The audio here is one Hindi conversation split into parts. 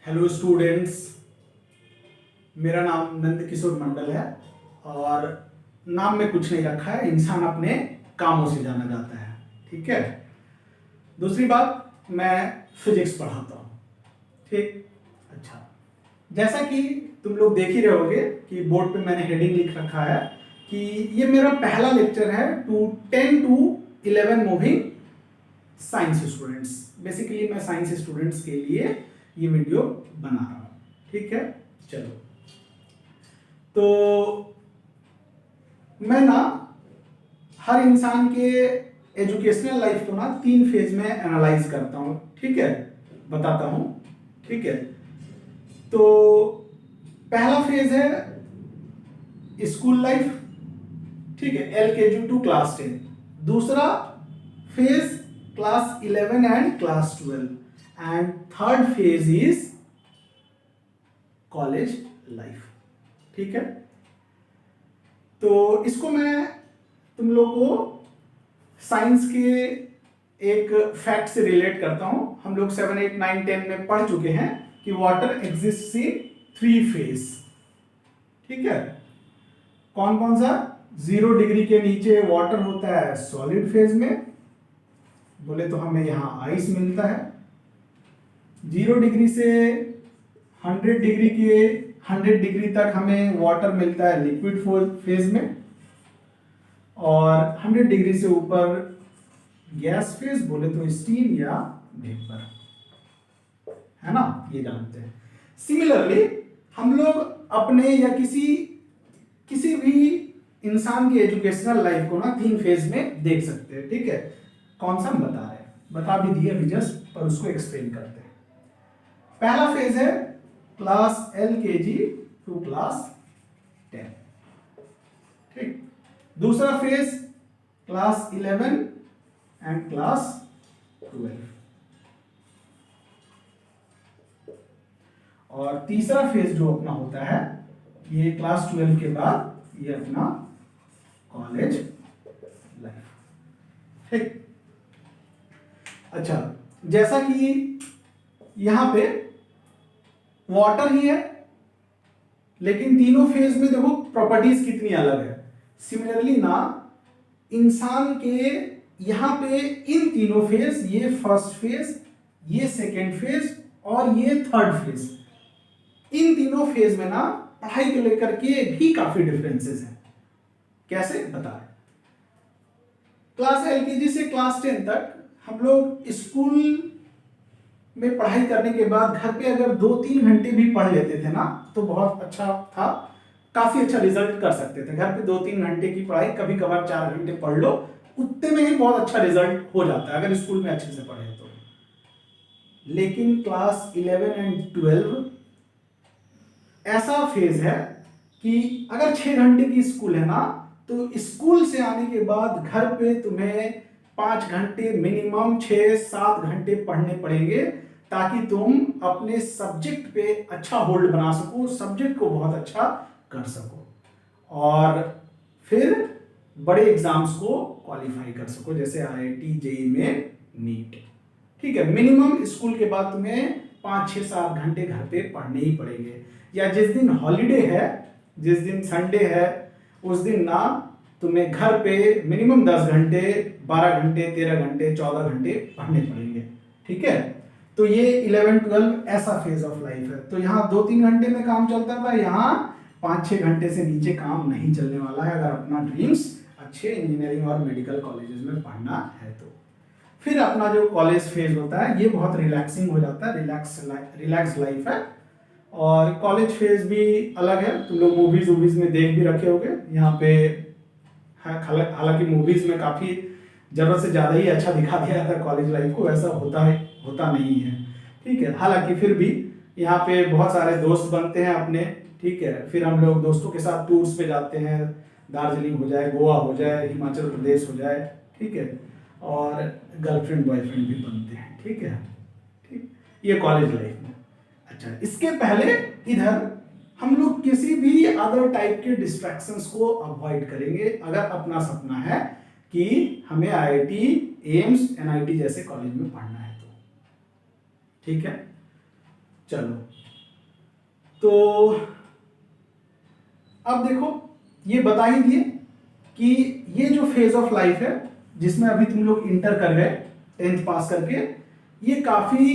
हेलो स्टूडेंट्स, मेरा नाम नंद किशोर मंडल है और नाम में कुछ नहीं रखा है। इंसान अपने कामों से जाना जाता है। ठीक है। दूसरी बात, मैं फिजिक्स पढ़ाता हूँ। ठीक। अच्छा, जैसा कि तुम लोग देख ही रहे होगे कि बोर्ड पे मैंने हेडिंग लिख रखा है कि ये मेरा पहला लेक्चर है 10 to 11 moving science students. Basically मैं साइंस स्टूडेंट्स के लिए ये वीडियो बना रहा हूँ। ठीक है। चलो, तो मैं ना हर इंसान के एजुकेशनल लाइफ को ना 3 फेज में एनालाइज करता हूँ। ठीक है, बताता हूँ। ठीक है, तो पहला फेज है स्कूल लाइफ। ठीक है, LKG टू क्लास 10। दूसरा phase class 11 and class 12 and third phase is college life. ठीक है, तो इसको मैं तुम लोग को साइंस के एक फैक्ट से रिलेट करता हूं। हम लोग 7, 8, 9, 10 में पढ़ चुके हैं कि वाटर एग्जिस्ट इन 3 फेज। ठीक है, कौन कौन सा? 0 डिग्री के नीचे वाटर होता है सॉलिड फेज में, बोले तो हमें यहां आइस मिलता है। 0 डिग्री से 100 डिग्री तक हमें वाटर मिलता है लिक्विड फेज में, और 100 डिग्री से ऊपर गैस फेज, बोले तो स्टीम या वेपर, है ना, ये जानते हैं। सिमिलरली हम लोग अपने या किसी भी इंसान की एजुकेशनल लाइफ को ना 3 फेज में देख सकते हैं। ठीक है, कौन सा हम बता रहे हैं, बता भी दिए अभी जस्ट, पर उसको एक्सप्लेन करते हैं। पहला फेज है क्लास LKG टू क्लास 10। ठीक। दूसरा फेज क्लास 11 एंड क्लास 12, और तीसरा फेज जो अपना होता है ये क्लास 12 के बाद ये अपना कॉलेज लाइफ। ठीक। अच्छा, जैसा कि यहां पे वाटर ही है, लेकिन तीनों फेज में देखो प्रॉपर्टीज कितनी अलग है। सिमिलरली ना इंसान के यहां पे इन तीनों फेज, ये फर्स्ट फेज, ये सेकेंड फेज और ये थर्ड फेज, इन तीनों फेज में ना पढ़ाई को लेकर के भी काफी डिफरेंसेस हैं। कैसे बता रहे? क्लास LKG से क्लास 10 तक हम लोग स्कूल में पढ़ाई करने के बाद घर पे अगर 2-3 घंटे भी पढ़ लेते थे ना तो बहुत अच्छा था, काफी अच्छा रिजल्ट कर सकते थे। घर पे 2-3 घंटे की पढ़ाई, कभी कभार 4 घंटे पढ़ लो, उतने में ही बहुत अच्छा रिजल्ट हो जाता है अगर स्कूल में अच्छे से पढ़े तो। लेकिन क्लास 11 एंड 12 ऐसा फेज है कि अगर 6 घंटे की स्कूल है ना, तो स्कूल से आने के बाद घर पे तुम्हें 5 घंटे मिनिमम, 6-7 घंटे पढ़ने पड़ेंगे ताकि तुम अपने सब्जेक्ट पे अच्छा होल्ड बना सको, सब्जेक्ट को बहुत अच्छा कर सको और फिर बड़े एग्जाम्स को क्वालिफाई कर सको, जैसे IIT, JEE में नीट। ठीक है, मिनिमम स्कूल के बाद तुम्हें 5-6-7 घंटे घर पे पढ़ने ही पड़ेंगे, या जिस दिन हॉलीडे है, जिस दिन संडे है, उस दिन ना तुम्हें घर पे मिनिमम 10 घंटे, 12 घंटे, 13 घंटे, 14 घंटे पढ़ने पड़ेंगे। ठीक है, तो ये 11-12 ऐसा फेज ऑफ लाइफ है। तो यहाँ 2-3 घंटे में काम चलता था, यहाँ 5-6 घंटे से नीचे काम नहीं चलने वाला है अगर अपना ड्रीम्स अच्छे इंजीनियरिंग और मेडिकल कॉलेजेस में पढ़ना है तो। फिर अपना जो कॉलेज फेज होता है ये बहुत रिलैक्सिंग हो जाता है, रिलैक्स लाइफ है। और कॉलेज फेज भी अलग है, तुम लोग मूवीज में देख भी रखे होंगे। यहाँ पे हालांकि मूवीज में काफी जरूरत से ज्यादा ही अच्छा दिखा दिया जाता है कॉलेज लाइफ को, ऐसा होता नहीं है। ठीक है, हालांकि फिर भी यहाँ पे बहुत सारे दोस्त बनते हैं अपने। ठीक है, फिर हम लोग दोस्तों के साथ टूर्स पे जाते हैं, दार्जिलिंग हो जाए, गोवा हो जाए, हिमाचल प्रदेश हो जाए। ठीक है, और गर्लफ्रेंड बॉयफ्रेंड भी बनते हैं। ठीक है, ठीक, ये कॉलेज लाइफ में। अच्छा, इसके पहले इधर हम लोग किसी भी अदर टाइप के डिस्ट्रैक्शंस को अवॉइड करेंगे अगर अपना सपना है कि हमें IIT, एम्स, NIT जैसे कॉलेज में पढ़ना है तो। ठीक है, चलो, तो अब देखो, ये बता ही दिए कि ये जो फेज ऑफ लाइफ है जिसमें अभी तुम लोग इंटर कर गए 10th पास करके, ये काफी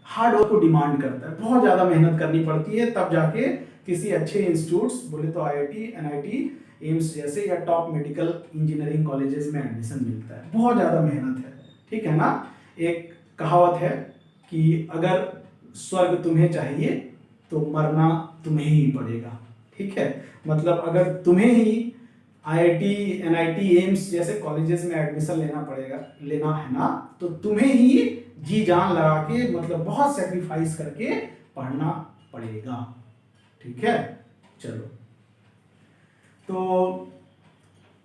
हार्ड वर्क को डिमांड करता है, बहुत ज्यादा मेहनत करनी पड़ती है, तब जाके किसी अच्छे इंस्टीट्यूट्स, बोले तो आईआईटी, एनआईटी, एम्स जैसे या टॉप मेडिकल इंजीनियरिंग कॉलेजेस में एडमिशन मिलता है। बहुत ज्यादा मेहनत है, ठीक है ना। एक कहावत है कि अगर स्वर्ग तुम्हें चाहिए तो मरना तुम्हें ही पड़ेगा, ठीक है। मतलब अगर तुम्हें ही आईआईटी, एनआईटी, एम्स जैसे कॉलेजेस में एडमिशन लेना है ना, तो तुम्हें ही जी जान लगा के, मतलब बहुत सेक्रीफाइस करके पढ़ना पड़ेगा, ठीक है। चलो, तो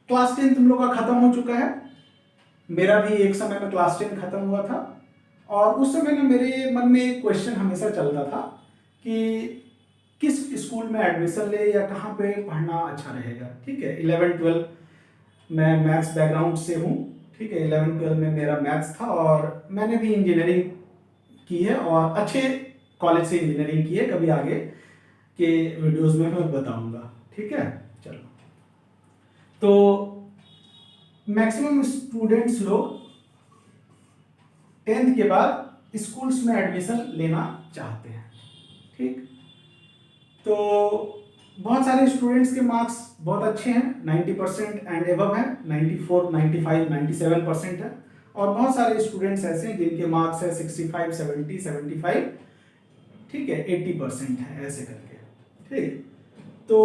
क्लास 10 तुम लोग का खत्म हो चुका है। मेरा भी एक समय में क्लास 10 खत्म हुआ था, और उस समय ना मेरे मन में एक क्वेश्चन हमेशा चलता था कि किस स्कूल में एडमिशन ले या कहाँ पे पढ़ना अच्छा रहेगा, ठीक है। 11-12 मैं मैथ्स बैकग्राउंड से हूँ, ठीक है। 11-12 में मेरा मैथ्स था, और मैंने भी इंजीनियरिंग की है, और अच्छे कॉलेज से इंजीनियरिंग की है, कभी आगे के वीडियोस में मैं बताऊंगा, ठीक है। चलो, तो मैक्सिमम स्टूडेंट्स लोग 10th के बाद स्कूल्स में एडमिशन लेना चाहते हैं, ठीक। तो बहुत सारे स्टूडेंट्स के मार्क्स बहुत अच्छे हैं, 90% एंड एबव है, 94, 95, 97% है, और बहुत सारे स्टूडेंट्स ऐसे हैं जिनके मार्क्स है 65, 70, 75, ठीक है, 80% है, ऐसे करके, ठीक। तो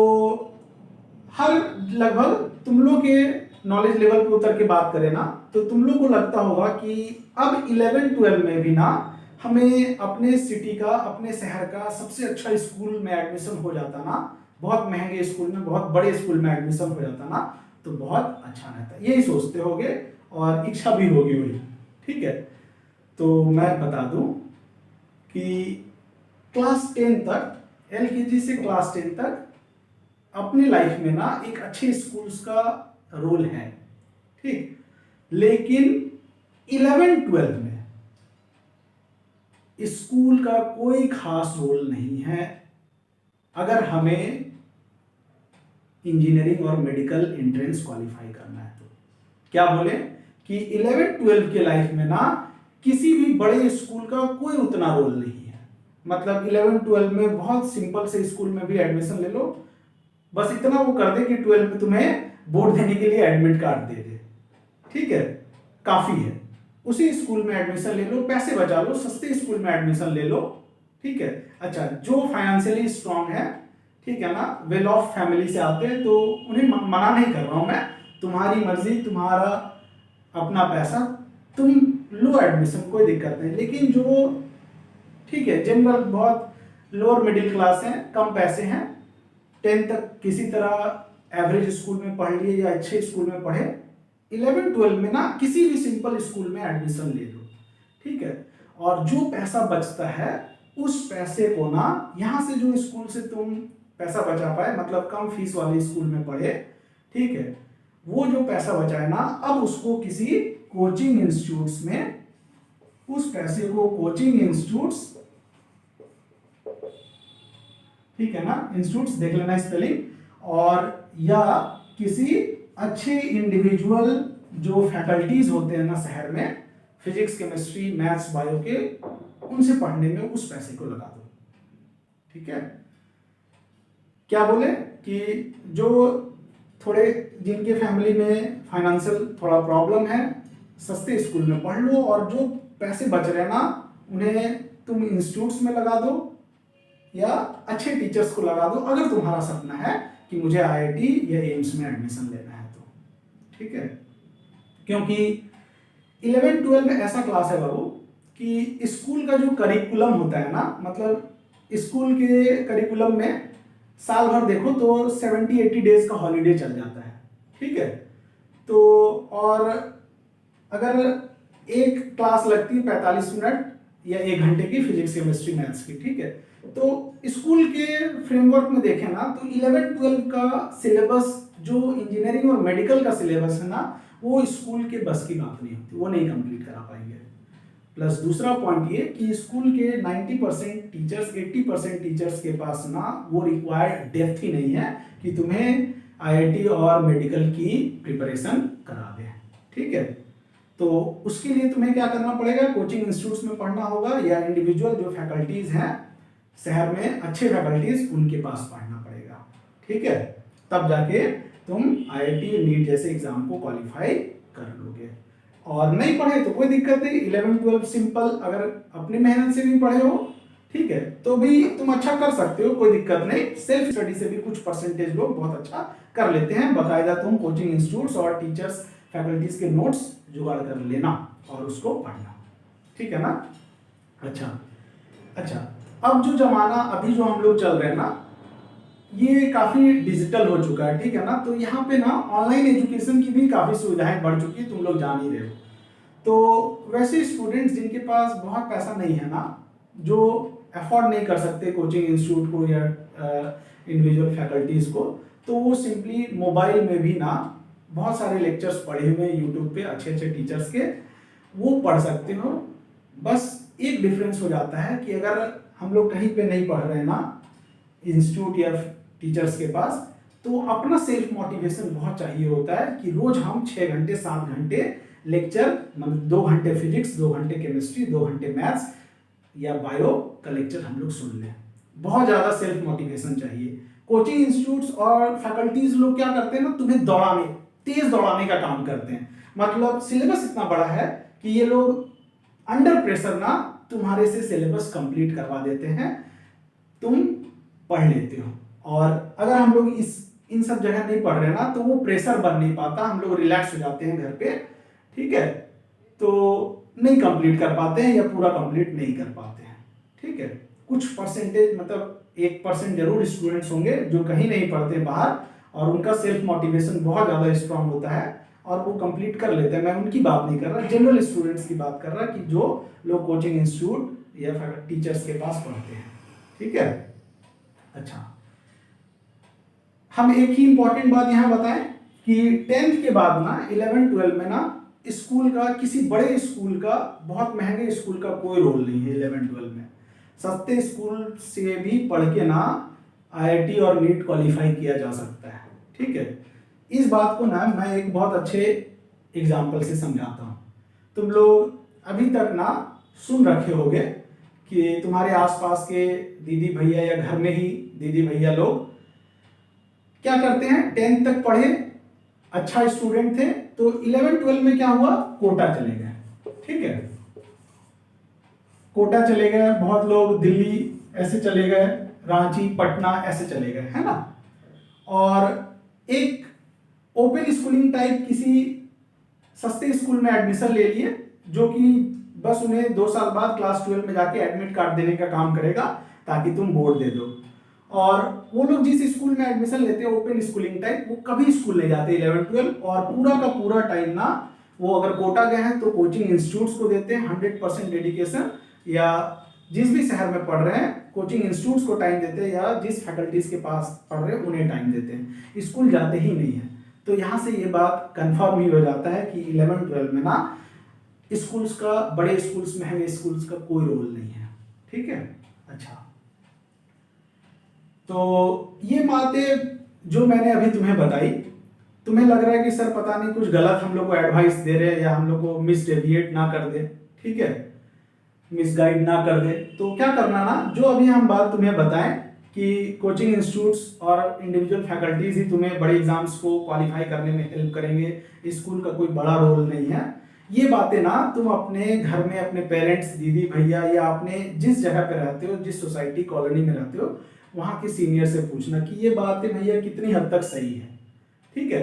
हर लगभग तुम लोग के नॉलेज लेवल पे उतर के बात करें ना, तो तुम लोग को लगता होगा कि अब 11-12 में भी ना हमें अपने सिटी का, अपने शहर का सबसे अच्छा स्कूल में एडमिशन हो जाता ना, बहुत महंगे स्कूल में, बहुत बड़े स्कूल में एडमिशन हो जाता ना, तो बहुत अच्छा रहता। यही सोचते होगे और इच्छा भी होगी वही, ठीक है। तो मैं बता दूं कि क्लास 10 तक, एलकेजी से क्लास 10 तक अपने लाइफ में ना एक अच्छे स्कूल्स का रोल है, ठीक। लेकिन 11-12 में स्कूल का कोई खास रोल नहीं है अगर हमें इंजीनियरिंग और मेडिकल एंट्रेंस क्वालिफाई करना है तो। क्या बोले कि 11-12 के लाइफ में ना किसी भी बड़े स्कूल का कोई उतना रोल नहीं है। मतलब 11-12 में बहुत सिंपल से स्कूल में भी एडमिशन ले लो, बस इतना वो कर दे कि 12 में तुम्हें बोर्ड देने के लिए एडमिट कार्ड दे दे, ठीक है, काफी है। उसी स्कूल में एडमिशन ले लो, पैसे बचा लो, सस्ते स्कूल में एडमिशन ले लो, ठीक है। अच्छा, जो फाइनेंशियली स्ट्रांग है, ठीक है ना, वेल ऑफ फैमिली से आते हैं, तो उन्हें मना नहीं कर रहा हूं मैं, तुम्हारी मर्जी, तुम्हारा अपना पैसा, तुम लो एडमिशन, कोई दिक्कत नहीं। लेकिन जो, ठीक है, जनरल बहुत लोअर मिडिल क्लास है, कम पैसे हैं, 10 तक किसी तरह एवरेज स्कूल में पढ़ लिए या अच्छे स्कूल में पढ़े, 11-12 में ना किसी भी सिंपल स्कूल में एडमिशन ले लो, ठीक है। और जो पैसा बचता है उस पैसे को ना, यहां से जो स्कूल से तुम पैसा बचा पाए, मतलब कम फीस वाले स्कूल में पढ़े, ठीक है, वो जो पैसा बचा है ना, अब उसको किसी कोचिंग इंस्टीट्यूट्स में, उस पैसे को कोचिंग इंस्टीट्यूट्स, ठीक है ना, इंस्टीट्यूट्स देख लेना स्पेलिंग, और या किसी अच्छे इंडिविजुअल जो फैकल्टीज होते हैं ना शहर में, फिजिक्स, केमिस्ट्री, मैथ्स, बायो के, उनसे पढ़ने में उस पैसे को लगा दो, ठीक है। क्या बोले कि जो थोड़े, जिनके फैमिली में फाइनेंशियल थोड़ा प्रॉब्लम है, सस्ते स्कूल में पढ़ लो, और जो पैसे बच रहे ना उन्हें तुम इंस्टीट्यूट्स में लगा दो या अच्छे टीचर्स को लगा दो, अगर तुम्हारा सपना है कि मुझे आईआईटी या एम्स में एडमिशन लेना है तो, ठीक है। क्योंकि 11-12 में ऐसा क्लास है बाबू कि स्कूल का जो करिकुलम होता है ना, मतलब स्कूल के करिकुलम में साल भर देखो तो 70-80 डेज का हॉलीडे चल जाता है, ठीक है। तो और अगर एक क्लास लगती है 45 मिनट या 1 घंटे की, फिजिक्स, केमिस्ट्री, मैथ्स की, ठीक है। तो स्कूल के फ्रेमवर्क में देखें ना, तो 11-12 का सिलेबस, जो इंजीनियरिंग और मेडिकल का सिलेबस है ना, वो स्कूल के बस की बात नहीं होती, वो नहीं कंप्लीट करा पाएंगे। प्लस दूसरा पॉइंट ये कि स्कूल के 90% टीचर्स 80% टीचर्स के पास ना वो रिक्वायर्ड डेप्थ ही नहीं है कि तुम्हें आईआईटी और मेडिकल की प्रिपरेशन करा दे। ठीक है, तो उसके लिए तुम्हें क्या करना पड़ेगा, कोचिंग इंस्टीट्यूट्स में पढ़ना होगा या इंडिविजुअल जो फैकल्टीज हैं शहर में अच्छे फैकल्टीज उनके पास पढ़ना पड़ेगा। ठीक है, तब जाके तुम आईआईटी नीट जैसे एग्जाम को क्वालिफाई कर लोगे। और नहीं पढ़े तो कोई दिक्कत नहीं, 11-12 सिंपल अगर अपनी मेहनत से भी पढ़े हो, ठीक है, तो भी तुम अच्छा कर सकते हो, कोई दिक्कत नहीं। सेल्फ स्टडी से भी कुछ परसेंटेज लोग बहुत अच्छा कर लेते हैं। बाकायदा तुम कोचिंग इंस्टीट्यूट्स और टीचर्स फैकल्टीज के नोट्स जुगाड़ कर लेना और उसको पढ़ना। ठीक है ना। अच्छा, अब जो जमाना अभी जो हम लोग चल रहे हैं ना, ये काफी डिजिटल हो चुका है। ठीक है ना, तो यहाँ पे ना ऑनलाइन एजुकेशन की भी काफी सुविधाएं बढ़ चुकी है, तुम लोग जान ही रहे हो। तो वैसे स्टूडेंट्स जिनके पास बहुत पैसा नहीं है ना, जो अफोर्ड नहीं कर सकते कोचिंग इंस्टीट्यूट को या इंडिविजुअल फैकल्टीज को, तो वो सिंपली मोबाइल में भी ना बहुत सारे लेक्चर्स पढ़े हुए हैं यूट्यूब पे अच्छे अच्छे टीचर्स के, वो पढ़ सकते हो। बस एक डिफरेंस हो जाता है कि अगर हम लोग कहीं पे नहीं पढ़ रहे हैं ना इंस्टीट्यूट या टीचर्स के पास, तो अपना सेल्फ मोटिवेशन बहुत चाहिए होता है कि रोज हम 6 घंटे 7 घंटे लेक्चर, मतलब 2 घंटे फिजिक्स, 2 घंटे केमिस्ट्री, 2 घंटे मैथ्स या बायो का लेक्चर हम लोग सुन लें। बहुत ज़्यादा सेल्फ मोटिवेशन चाहिए। कोचिंग इंस्टीट्यूट्स और फैकल्टीज लोग क्या करते हैं ना, तुम्हें दौड़ाने, तेज दौड़ाने का काम करते हैं। मतलब सिलेबस इतना बड़ा है कि ये लोग अंडर प्रेशर ना तुम्हारे से सिलेबस कंप्लीट करवा देते हैं, तुम पढ़ लेते हो। और अगर हम लोग इन सब जगह नहीं पढ़ रहे ना, तो वो प्रेशर बन नहीं पाता, हम लोग रिलैक्स हो जाते हैं घर पे। ठीक है, तो नहीं कंप्लीट कर पाते हैं या पूरा कंप्लीट नहीं कर पाते हैं। ठीक है, कुछ परसेंटेज, मतलब 1% जरूर स्टूडेंट्स होंगे जो कहीं नहीं पढ़ते बाहर और उनका सेल्फ मोटिवेशन बहुत ज़्यादा स्ट्रांग होता है और वो कंप्लीट कर लेते हैं। मैं उनकी बात नहीं कर रहा, जनरल स्टूडेंट्स की बात कर रहा कि जो लोग कोचिंग इंस्टीट्यूट या टीचर्स के पास पढ़ते हैं। ठीक है, अच्छा, हम एक ही इंपॉर्टेंट बात यहाँ बताएं कि 10th के बाद ना 11-12 में ना स्कूल का, किसी बड़े स्कूल का, बहुत महंगे स्कूल का कोई रोल नहीं है। 11-12 में सस्ते स्कूल से भी पढ़ के ना आईआईटी और नीट क्वालिफाई किया जा सकता है। ठीक है, इस बात को ना मैं एक बहुत अच्छे एग्जाम्पल से समझाता हूँ। तुम लोग अभी तक ना सुन रखे होगे कि तुम्हारे आसपास के दीदी भैया या घर में ही दीदी भैया लोग क्या करते हैं, 10th तक पढ़े, अच्छा स्टूडेंट थे, तो 11-12 में क्या हुआ, कोटा चले गए। ठीक है, कोटा चले गए, बहुत लोग दिल्ली ऐसे चले गए, रांची, पटना ऐसे चले गए, है ना। और एक ओपन स्कूलिंग टाइप किसी सस्ते स्कूल में एडमिशन ले लिए, जो कि बस उन्हें 2 साल बाद क्लास 12 में जाके एडमिट कार्ड देने का काम करेगा ताकि तुम बोर्ड दे दो। और वो लोग जिस स्कूल में एडमिशन लेते हैं ओपन स्कूलिंग टाइप, वो कभी स्कूल नहीं जाते 11-12, और पूरा का पूरा टाइम ना वो अगर कोटा गए हैं तो कोचिंग इंस्टीट्यूट्स को देते हैं 100% डेडिकेशन, या जिस भी शहर में पढ़ रहे हैं कोचिंग इंस्टीट्यूट्स को टाइम देते हैं, या जिस फैकल्टीज के पास पढ़ रहे हैं उन्हें टाइम देते हैं, स्कूल जाते ही नहीं है। तो यहाँ से ये बात कंफर्म ही हो जाता है कि 11-12 में ना स्कूल्स का, बड़े स्कूल्स, महंगे स्कूल्स का कोई रोल नहीं है। ठीक है, अच्छा, तो ये बातें जो मैंने अभी तुम्हें बताई, तुम्हें लग रहा है कि सर पता नहीं कुछ गलत हम लोग को एडवाइस दे रहे हैं या हम लोग को मिसडेविएट ना कर दे, ठीक है, मिसगाइड ना कर दे, तो क्या करना ना, जो अभी हम बात तुम्हें बताएं कि कोचिंग इंस्टीट्यूट्स और इंडिविजुअल फैकल्टीज ही तुम्हें बड़े एग्जाम्स को क्वालिफाई करने में हेल्प करेंगे, स्कूल का कोई बड़ा रोल नहीं है, ये बातें ना तुम अपने घर में अपने पेरेंट्स, दीदी भैया, या अपने जिस जगह पे रहते हो, जिस सोसाइटी कॉलोनी में रहते हो, वहाँ के सीनियर से पूछना कि ये बातें भैया कितनी हद तक सही है। ठीक है,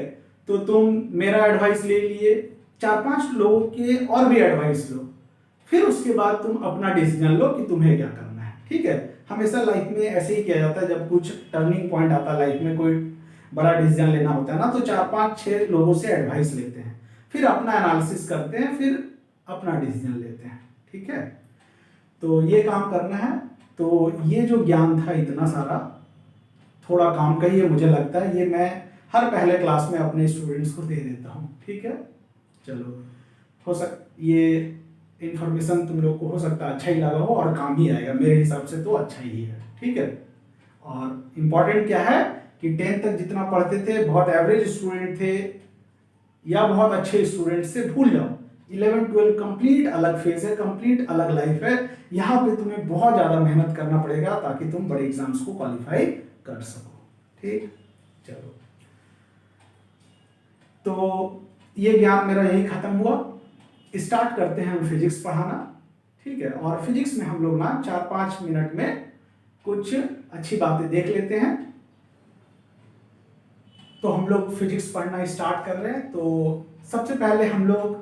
तो तुम मेरा एडवाइस ले लिए, 4-5 लोगों के और भी एडवाइस लो, फिर उसके बाद तुम अपना डिसीजन लो कि तुम्हें क्या करना है। ठीक है, हमेशा लाइफ में ऐसे ही किया जाता है, जब कुछ टर्निंग पॉइंट आता है लाइफ में, कोई बड़ा डिसीजन लेना होता है ना, तो 4-5-6 लोगों से एडवाइस लेते हैं, फिर अपना एनालिसिस करते हैं, फिर अपना डिसीजन लेते हैं। ठीक है, तो ये काम करना है। तो ये जो ज्ञान था इतना सारा, थोड़ा काम का ही है मुझे लगता है, ये मैं हर पहले क्लास में अपने स्टूडेंट्स को दे देता हूँ। ठीक है, चलो, हो ये इंफॉर्मेशन तुम लोग को हो सकता है अच्छा ही लगा हो और काम ही आएगा, मेरे हिसाब से तो अच्छा ही है, ठीक है। और इम्पोर्टेंट क्या है कि 10th तक जितना पढ़ते थे, बहुत एवरेज स्टूडेंट थे या बहुत अच्छे स्टूडेंट से भूल जाओ। 11-12 कंप्लीट अलग फेज है, कंप्लीट अलग लाइफ है। यहाँ पे तुम्हें बहुत ज्यादा मेहनत करना पड़ेगा ताकि तुम बड़े एग्जाम्स को क्वालिफाई कर सको, ठीक। चलो, तो ये ज्ञान मेरा यही खत्म हुआ। स्टार्ट करते हैं हम फिजिक्स पढ़ाना, ठीक है। और फिजिक्स में हम लोग ना 4-5 मिनट में कुछ अच्छी बातें देख लेते हैं। तो हम लोग फिजिक्स पढ़ना स्टार्ट कर रहे हैं, तो सबसे पहले हम लोग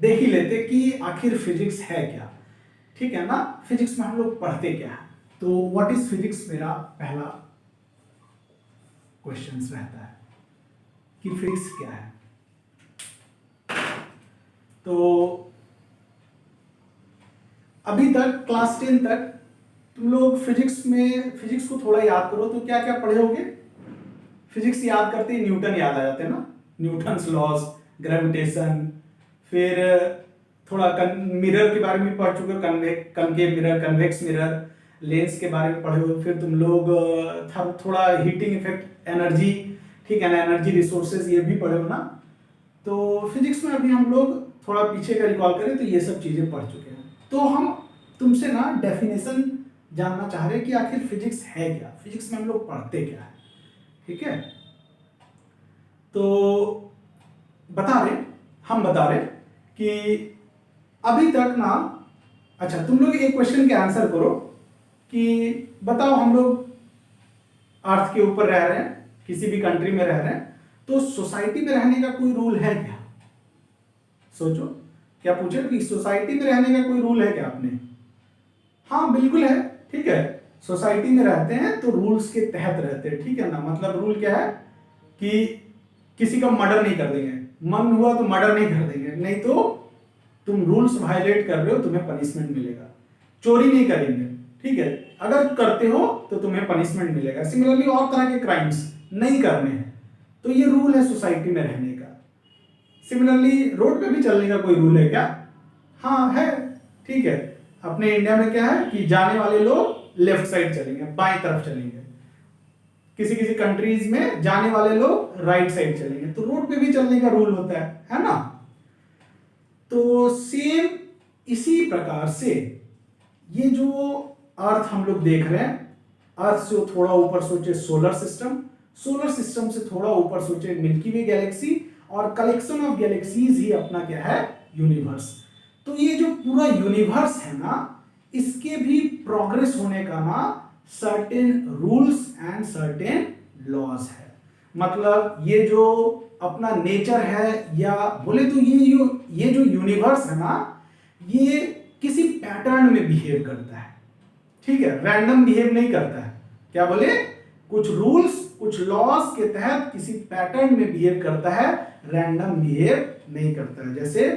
देख ही लेते कि आखिर फिजिक्स है क्या, ठीक है ना। फिजिक्स में हम लोग पढ़ते क्या है, तो व्हाट इज फिजिक्स मेरा पहला क्वेश्चन रहता है कि फिजिक्स क्या है। तो अभी तक क्लास 10 तक तुम लोग फिजिक्स को थोड़ा याद करो, तो क्या क्या पढ़े होगे। फिजिक्स याद करते ही न्यूटन याद आ जाते हैं ना, न्यूटन्स लॉज, ग्रेविटेशन। फिर थोड़ा मिरर के बारे में पढ़ चुके हो, concave mirror, convex mirror, lens के बारे में पढ़े हो। फिर तुम लोग थोड़ा हीटिंग इफेक्ट, एनर्जी, ठीक है ना, एनर्जी रिसोर्सेज, ये भी पढ़े हो ना। तो फिजिक्स में अभी हम लोग थोड़ा पीछे का रिकॉल करें तो ये सब चीजें पढ़ चुके हैं। तो हम तुमसे ना डेफिनेशन जानना चाह रहे हैं कि आखिर फिजिक्स है क्या, फिजिक्स में हम लोग पढ़ते क्या है, ठीक है। तो हम बता रहे कि अभी तक ना, अच्छा तुम लोग एक क्वेश्चन के आंसर करो कि बताओ, हम लोग अर्थ के ऊपर रह रहे हैं, किसी भी कंट्री में रह रहे हैं, तो सोसाइटी में रहने का कोई रूल है क्या। सोचो, क्या पूछे कि सोसाइटी में रहने का कोई रूल है क्या आपने। हाँ बिल्कुल है, ठीक है। सोसाइटी में रहते हैं तो रूल्स के तहत रहते हैं, ठीक है ना। मतलब रूल क्या है कि किसी का मर्डर नहीं कर देंगे, मन हुआ तो मर्डर नहीं कर देंगे, नहीं तो तुम रूल्स वायलेट कर रहे हो, तुम्हें पनिशमेंट मिलेगा। चोरी नहीं करेंगे, ठीक है, अगर करते हो तो तुम्हें पनिशमेंट मिलेगा। सिमिलरली और तरह के क्राइम्स नहीं करने हैं, तो ये रूल है सोसाइटी में रहने का। सिमिलरली रोड पे भी चलने का कोई रूल है क्या। हाँ है, ठीक है। अपने इंडिया में क्या है कि जाने वाले लोग लेफ्ट साइड चलेंगे, बाएं तरफ चलेंगे। किसी किसी कंट्रीज में जाने वाले लोग राइट साइड चलेंगे। तो रोड पे भी चलने का रूल होता है ना। तो सेम इसी प्रकार से ये जो अर्थ हम लोग देख रहे हैं, अर्थ से थोड़ा ऊपर सोचे सोलर सिस्टम, सोलर सिस्टम से थोड़ा ऊपर सोचे मिल्की वे गैलेक्सी, और कलेक्शन ऑफ गैलेक्सीज ही अपना क्या है, यूनिवर्स। तो ये जो पूरा यूनिवर्स है ना, इसके भी प्रोग्रेस होने का ना certain rules and certain laws है। मतलब ये जो अपना नेचर है, या बोले तो ये जो यूनिवर्स है ना, ये किसी पैटर्न में बिहेव करता है, ठीक है, रैंडम बिहेव नहीं करता है। क्या बोले, कुछ रूल्स, कुछ लॉज के तहत किसी पैटर्न में बिहेव करता है, रैंडम बिहेव नहीं करता है। जैसे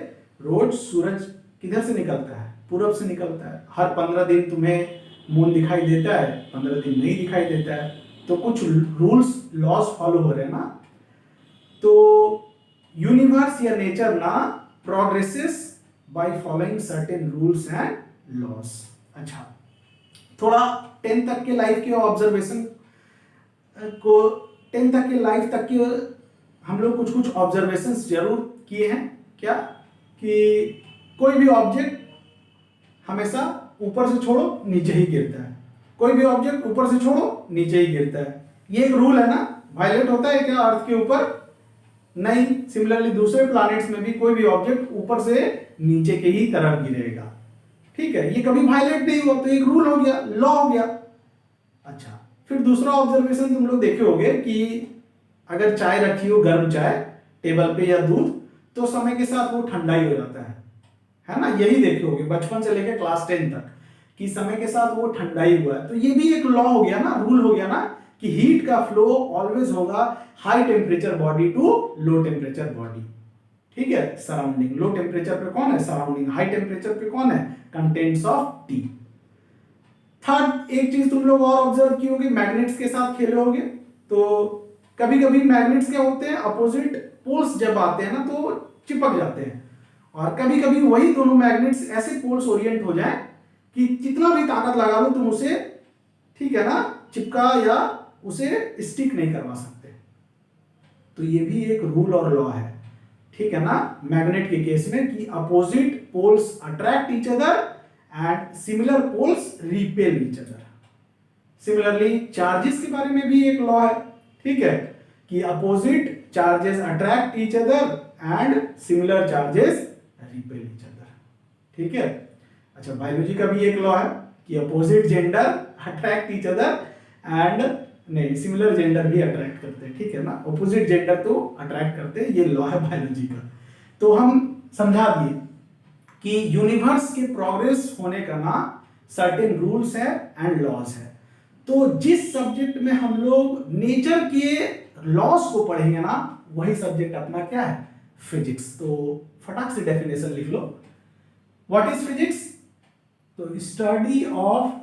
रोज सूरज किधर से निकलता है, पूरब से निकलता है। हर 15 दिन तुम्हें मून दिखाई देता है, 15 दिन नहीं दिखाई देता है। तो कुछ रूल्स, लॉज फॉलो हो रहे हैं ना। तो यूनिवर्स या नेचर ना progresses by following certain rules and laws. अच्छा, थोड़ा 10 तक के लाइफ के ऑब्जर्वेशन को, 10 तक के लाइफ तक की हम लोग कुछ कुछ ऑब्जर्वेशंस जरूर किए हैं। क्या कि कोई भी ऑब्जेक्ट हमेशा ऊपर से छोड़ो नीचे ही गिरता है, कोई भी ऑब्जेक्ट ऊपर से छोड़ो नीचे ही गिरता है। ये एक रूल है ना, वायलेट होता है क्या अर्थ के ऊपर, नहीं। सिमिलरली दूसरे प्लैनेट्स में भी कोई भी ऑब्जेक्ट ऊपर से नीचे के ही तरफ गिरेगा, ठीक है। ये कभी वायलेट नहीं हुआ, तो एक रूल हो गया, लॉ हो गया। अच्छा, फिर दूसरा ऑब्जर्वेशन तुम लोग देखे होंगे कि अगर चाय रखी हो, गर्म चाय टेबल पे या दूध, तो समय के साथ वो ठंडा ही हो जाता है ना। यही देखे होंगे बचपन से लेकर क्लास 10 तक कि समय के साथ वो ठंडा ही हुआ है। तो ये भी एक लॉ हो गया ना, रूल हो गया ना, कि हीट का फ्लो ऑलवेज होगा high temperature body to low temperature body, ठीक है। सराउंडिंग, लो टेम्परेचर पे कौन है, सराउंडिंग। हाई टेम्परेचर पे कौन है, कंटेंट्स ऑफ टी। थर्ड एक चीज तुम लोग और ऑब्जर्व की होगी, मैग्नेट्स के साथ खेले होगे। तो कभी कभी मैग्नेट्स क्या होते हैं, अपोजिट पोल्स जब आते हैं ना तो चिपक जाते हैं, और कभी कभी वही दोनों मैग्नेट्स ऐसे पोल्स ओरिएंट हो जाए कि कितना भी ताकत लगा लो तुम उसे, ठीक है ना, चिपका या उसे स्टिक नहीं करवा सकते। तो ये भी एक रूल और लॉ है, ठीक है ना, मैग्नेट के केस में, कि opposite poles attract each other and similar poles repel each other. Similarly charges के बारे में भी एक लॉ है, ठीक है, कि opposite charges attract each other and similar charges repel each other, ठीक है। अच्छा, बायोलॉजी का भी एक लॉ है कि opposite gender attract each other and, नहीं, सिमिलर जेंडर भी अट्रैक्ट करते हैं, ठीक है ना, अपोजिट जेंडर तो अट्रैक्ट करते हैं, ये लॉ है बायोलॉजी का। तो हम समझा दिए कि यूनिवर्स के प्रोग्रेस होने का ना सर्टेन रूल्स है एंड लॉज है। तो जिस सब्जेक्ट में हम लोग नेचर के लॉस को पढ़ेंगे ना, वही सब्जेक्ट अपना क्या है, फिजिक्स। तो फटाक से डेफिनेशन लिख लो, व्हाट इज फिजिक्स? तो study of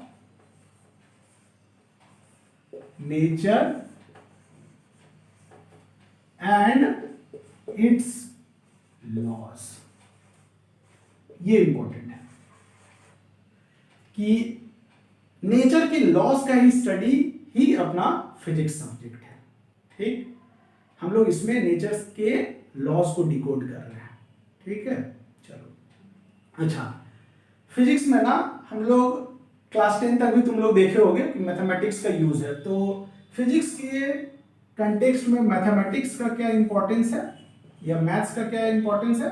nature and its loss. ये इंपॉर्टेंट है कि नेचर के लॉस का ही स्टडी ही अपना फिजिक्स सब्जेक्ट है, ठीक। हम लोग इसमें नेचर के लॉस को डिकोड कर रहे हैं, ठीक है। चलो, अच्छा, फिजिक्स में ना हम लोग क्लास 10 तक भी तुम लोग देखे होंगे कि मैथमेटिक्स का यूज है। तो फिजिक्स के कंटेक्स्ट में मैथमेटिक्स का क्या इंपॉर्टेंस है या मैथ्स का क्या इंपॉर्टेंस है,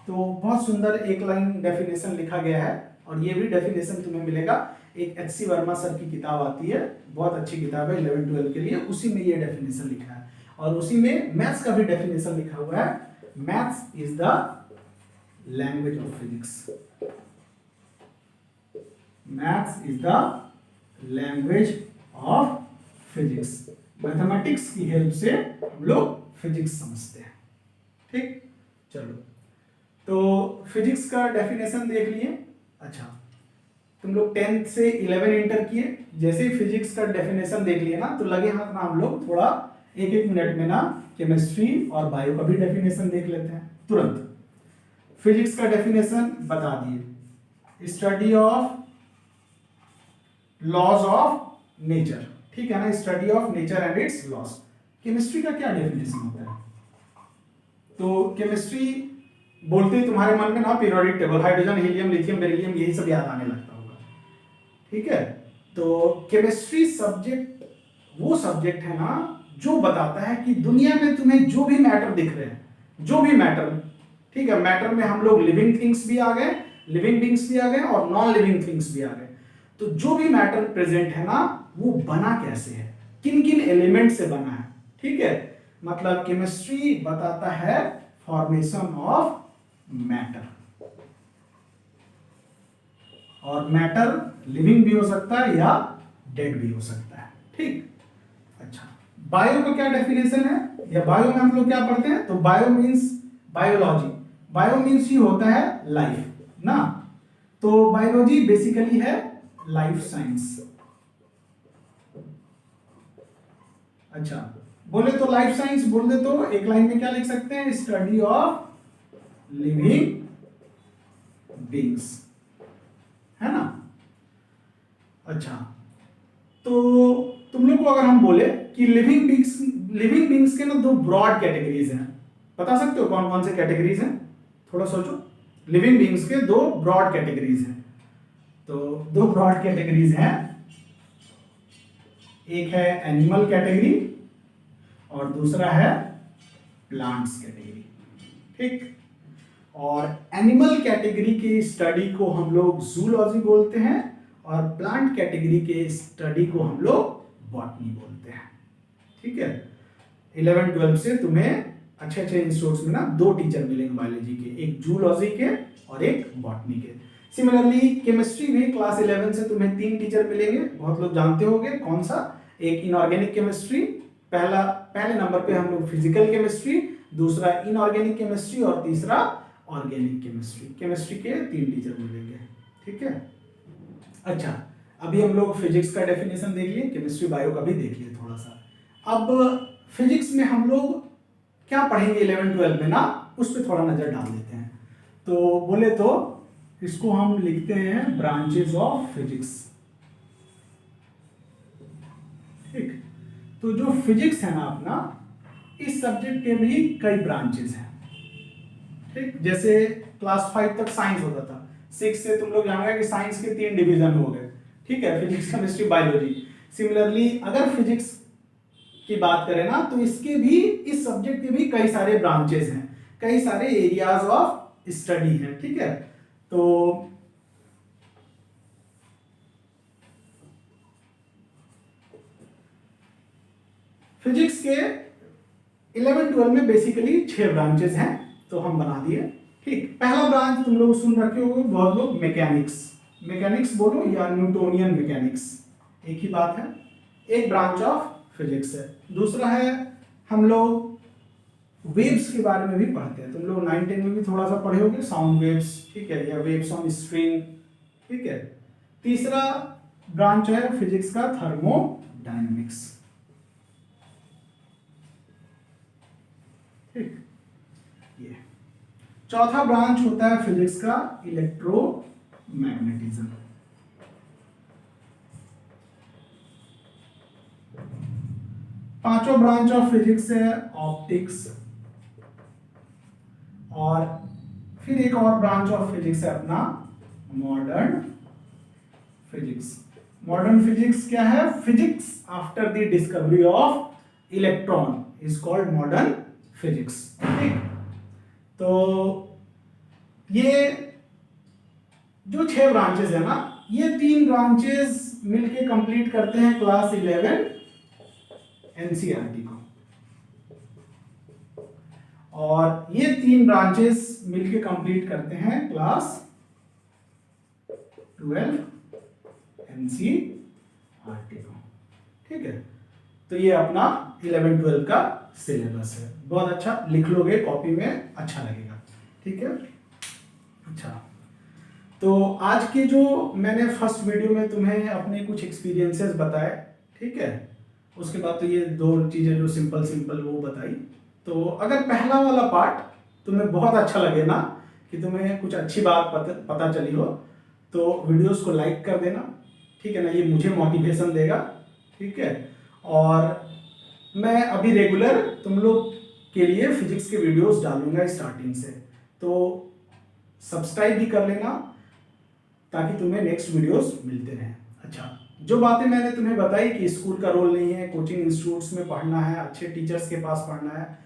तो बहुत सुंदर एक लाइन डेफिनेशन लिखा गया है। और ये भी डेफिनेशन तुम्हें मिलेगा, एक एच.सी. वर्मा सर की किताब आती है, बहुत अच्छी किताब है 11-12 के लिए, उसी में ये डेफिनेशन लिखा है। और उसी में मैथ्स का भी डेफिनेशन लिखा हुआ है, maths is the language of physics. Maths is the language of physics. Mathematics की हेल्प से हम लोग फिजिक्स समझते हैं, ठीक। चलो, तो फिजिक्स का डेफिनेशन देख लिए। अच्छा, तुम लोग 10 से 11 इंटर किए, जैसे ही फिजिक्स का डेफिनेशन देख लिए ना, तो लगे हाथ ना हम लोग थोड़ा एक मिनट में ना केमिस्ट्री और बायो का भी डेफिनेशन देख लेते हैं तुरंत। फिजिक्स का डेफिनेशन बता दिए, study of laws of nature, ठीक है ना, study of nature and its laws. Chemistry का क्या डेफिनेशन होता है? तो केमिस्ट्री बोलते ही तुम्हारे मन में ना periodic table, hydrogen, helium, lithium, beryllium, यही सब याद आने लगता होगा, ठीक है। तो केमिस्ट्री सब्जेक्ट वो सब्जेक्ट है ना जो बताता है कि दुनिया में तुम्हें जो भी मैटर दिख रहे हैं, जो भी मैटर, ठीक है, मैटर में हम लोग लिविंग थिंग्स भी आ गए, लिविंग बींग्स भी आ गए और नॉन लिविंग थिंग्स भी आ गए। तो जो भी मैटर प्रेजेंट है ना, वो बना कैसे है, किन किन एलिमेंट से बना है, ठीक है। मतलब केमिस्ट्री बताता है फॉर्मेशन ऑफ मैटर, और मैटर लिविंग भी हो सकता है या डेड भी हो सकता है, ठीक। अच्छा, बायो का क्या डेफिनेशन है, या बायो में हम लोग क्या पढ़ते हैं? तो bio means biology, bio means he होता है लाइफ ना। तो बायोलॉजी बेसिकली है लाइफ साइंस। अच्छा, बोले तो लाइफ साइंस बोल दे तो एक लाइन में क्या लिख सकते हैं? स्टडी ऑफ लिविंग बींग्स, है ना। अच्छा, तो तुम लोग को अगर हम बोले कि लिविंग बींग्स के ना दो ब्रॉड कैटेगरीज हैं, बता सकते हो कौन कौन से कैटेगरीज हैं? थोड़ा सोचो। लिविंग बींग्स के दो ब्रॉड कैटेगरीज हैं, तो दो ब्रॉड कैटेगरीज हैं, एक है एनिमल कैटेगरी और दूसरा है प्लांट्स कैटेगरी, ठीक। और एनिमल कैटेगरी के स्टडी को हम लोग जूलॉजी बोलते हैं और प्लांट कैटेगरी के स्टडी को हम लोग बॉटनी बोलते हैं, ठीक है। 11-12 से तुम्हें अच्छे अच्छे इंस्टीट्यूट्स में ना दो टीचर मिलेंगे बायोलॉजी के, एक जूलॉजी के और एक बॉटनी के। सिमिलरली केमिस्ट्री में क्लास 11 से तुम्हें 3 टीचर मिलेंगे, बहुत लोग जानते होंगे कौन सा, एक इनऑर्गेनिक केमिस्ट्री, पहले नंबर पे हम लोग फिजिकल केमिस्ट्री, दूसरा इनऑर्गेनिक केमिस्ट्री और तीसरा ऑर्गेनिक केमिस्ट्री। केमिस्ट्री के 3 टीचर मिलेंगे, ठीक है। अच्छा, अभी हम लोग फिजिक्स का डेफिनेशन देख लिए, केमिस्ट्री बायो का भी देख लिए थोड़ा सा। अब फिजिक्स में हम लोग क्या पढ़ेंगे 11-12 में ना, उस पर थोड़ा नजर डाल देते हैं। तो बोले तो इसको हम लिखते हैं ब्रांचेस ऑफ फिजिक्स। ठीक, तो जो फिजिक्स है ना अपना, इस सब्जेक्ट के भी कई ब्रांचेस हैं। ठीक, जैसे क्लास 5 तक साइंस होता था, 6 से तुम लोग जानेंगे कि साइंस के 3 डिवीजन हो गए। ठीक है, फिजिक्स, केमिस्ट्री, बायोलॉजी। सिमिलरली अगर फिजिक्स की बात करें ना, तो इसके भी, इस सब्जेक्ट के भी कई सारे ब्रांचेस हैं, कई सारे एरियाज ऑफ स्टडी हैं। ठीक है, तो फिजिक्स के 11-12 में बेसिकली 6 ब्रांचेस हैं, तो हम बना दिए। ठीक, पहला ब्रांच तुम लोग सुन रखे हो बहुत लोग, मैकेनिक्स। मैकेनिक्स बोलो या न्यूटोनियन मैकेनिक्स, एक ही बात है, एक ब्रांच ऑफ फिजिक्स है। दूसरा है, हम लोग वेव्स के बारे में भी पढ़ते हैं, तुम लोग 9-10 में भी थोड़ा सा पढ़े होगे, साउंड वेव्स। ठीक है, या वेव्स ऑन स्ट्रिंग। ठीक है, तीसरा ब्रांच है फिजिक्स का थर्मोडायनेमिक्स। ठीक, ये चौथा ब्रांच होता है फिजिक्स का इलेक्ट्रोमैग्नेटिज्म। पांचवा ब्रांच ऑफ फिजिक्स है ऑप्टिक्स। और फिर एक और ब्रांच ऑफ फिजिक्स है अपना मॉडर्न फिजिक्स। मॉडर्न फिजिक्स क्या है? Physics after the discovery of electron is called modern physics. ठीक, तो ये जो 6 ब्रांचेस है ना, ये 3 ब्रांचेस मिलके कंप्लीट करते हैं क्लास 11 एनसीईआरटी को, और ये 3 ब्रांचेस मिलके कंप्लीट करते हैं क्लास 12 एनसीईआरटी को। ठीक है, तो ये अपना 11-12 का सिलेबस है। बहुत अच्छा, लिख लोगे कॉपी में, अच्छा लगेगा। ठीक है, अच्छा, तो आज के जो मैंने फर्स्ट वीडियो में तुम्हें अपने कुछ एक्सपीरियंसेस बताए, ठीक है, उसके बाद तो ये 2 चीजें जो सिंपल वो बताई। तो अगर पहला वाला पार्ट तुम्हें बहुत अच्छा लगे ना, कि तुम्हें कुछ अच्छी बात पता चली हो, तो वीडियोस को लाइक कर देना। ठीक है ना, ये मुझे मोटिवेशन देगा। ठीक है, और मैं अभी रेगुलर तुम लोग के लिए फिजिक्स के वीडियोस डालूंगा स्टार्टिंग से, तो सब्सक्राइब भी कर लेना ताकि तुम्हें नेक्स्ट वीडियोस मिलते रहें। अच्छा, जो बातें मैंने तुम्हें बताई कि स्कूल का रोल नहीं है, कोचिंग इंस्टीट्यूट्स में पढ़ना है, अच्छे टीचर्स के पास पढ़ना है,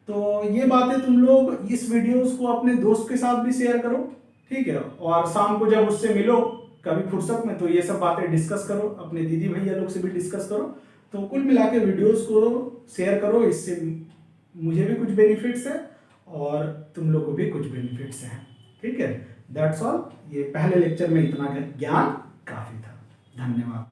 तो ये बातें तुम लोग इस वीडियोस को अपने दोस्त के साथ भी शेयर करो। ठीक है, और शाम को जब उससे मिलो कभी फुर्सत में, तो ये सब बातें डिस्कस करो, अपने दीदी भैया लोग से भी डिस्कस करो। तो कुल मिला के वीडियोस को शेयर करो, इससे मुझे भी कुछ बेनिफिट्स है और तुम लोग को भी कुछ बेनिफिट्स हैं। ठीक है, दैट्स ऑल। ये पहले लेक्चर में इतना ज्ञान काफी था। धन्यवाद।